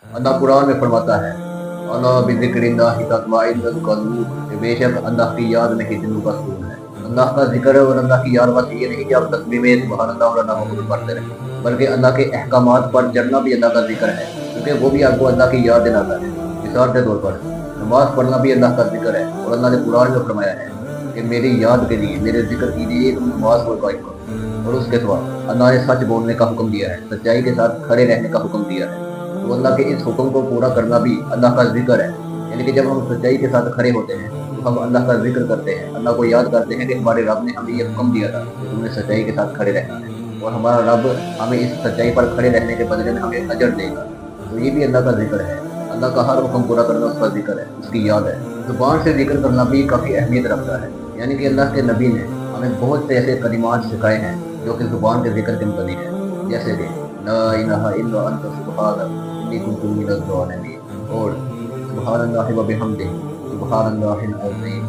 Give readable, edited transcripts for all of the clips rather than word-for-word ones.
अल्लाह कुरान में फरमाता है, अला बिज़िक्रिल्लाहि तत्मइन्नुल क़ुलूब, कि बेशक अल्लाह की याद में ही दिलों का सुकून है। अल्लाह का ज़िक्र और अल्लाह की याद बस ये नहीं कि आप तस्बीह में सुबहान अल्लाह और अल्लाहू अकबर पढ़ते रहें, बल्कि अल्लाह के अहकामात पर चलना भी अल्लाह का ज़िक्र है, क्योंकि वो भी आपको अल्लाह की याद दिलाता है। मिसाल के तौर पर नमाज़ पढ़ना भी अल्लाह का ज़िक्र है, और अल्लाह ने कुरान में फरमाया है कि मेरी याद के लिए, मेरे ज़िक्र के लिए तुम नमाज़ को कायम करो। और उसके सिवा अल्लाह ने सच बोलने का हुक्म दिया है, सच्चाई के साथ खड़े रहने का हुक्म दिया है। तो अल्लाह के इस हुक्म को पूरा करना भी अल्लाह का ज़िक्र है। यानी कि जब हम सच्चाई के साथ खड़े होते हैं तो हम अल्लाह का ज़िक्र करते हैं, अल्लाह को याद करते हैं कि हमारे रब ने हमें ये हुक्म दिया था कि तुमने सच्चाई के साथ खड़े रहना है, और हमारा रब हमें इस सच्चाई पर खड़े रहने के बदले में हमें अजर देगा। तो ये भी अल्लाह का ज़िक्र है। अल्लाह का हर हुक्म पूरा करना उसका ज़िक्र है, उसकी याद है। ज़ुबान से ज़िक्र करना भी काफ़ी अहमियत रखता है। यानी कि अल्लाह के नबी ने हमें बहुत से ऐसे कलिमात सिखाए हैं जो कि ज़ुबान के ज़िक्र के मुताबिक है, जैसे कि ला इलाहा इल्ला अंता सुब्हानक इन्नी कुन्तु मिनज़ ज़ालिमीन, और सुब्हानल्लाहि व बिहम्दिही सुब्हानल्लाहिल अज़ीम,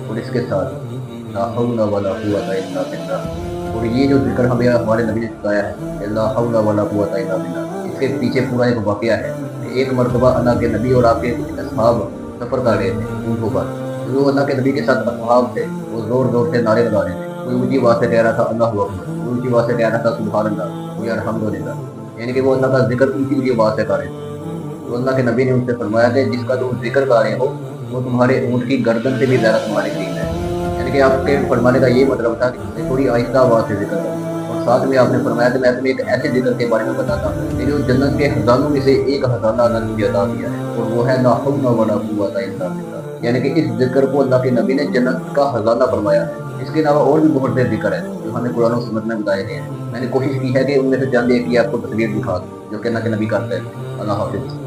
और इसके साथ ला हौला वला कुव्वता इल्ला बिल्लाह। और ये जो ज़िक्र हमें हमारे नबी ने सिखाया है, ला हौला वला कुव्वता इल्ला बिल्लाह, इसके पीछे पूरा एक वाक़या है कि एक मरतबा अल्लाह के नबी और आपके कुछ असहाब सफ़र कर रहे थे ऊँटों पर। जो अल्लाह के नबी के साथ असहाब थे वो ज़ोर ज़ोर से नारे लगा रहे थे। कोई ऊँची आवाज़ से कह रहा था अल्लाहू अकबर, कोई ऊँची आवाज़ से कह रहा था सुबहान अल्लाह, कोई अल्हम्दुलिल्लाह। यानी कि वो अल्लाह का ज़िक्र ऊँची ऊँची आवाज़ से कर रहे थे। तो अल्लाह के नबी ने उनसे फरमाया कि जिसका तुम ज़िक्र कर रहे हो वो तुम्हारे ऊँट की गर्दन से भी ज़्यादा तुम्हारे करीब है। यानी कि आपके फरमाने का ये मतलब था कि थोड़ी आहिस्ता आवाज़ से ज़िक्र करो। और साथ में आपने फरमाया कि मैं तुम्हें एक ऐसे ज़िक्र के बारे में बताता हूँ कि जो जन्नत के खजानों में से एक खजाना अल्लाह ने मुझे अता किया है, और वो है ला हौला वला कुव्वता इल्ला बिल्लाह। यानी कि इस ज़िक्र को अल्लाह के नबी ने जन्नत का खजाना फरमाया है। इसके अलावा और भी बहुत से ज़िक्र है जो हमें कुरान और सुन्नत में बताए गए हैं। मैंने कोशिश की है कि उनमें से चंद एक की आपको तस्वीर दिखा दूँ जो कि अल्लाह के नबी करते हैं। अल्लाह हाफ़िज़।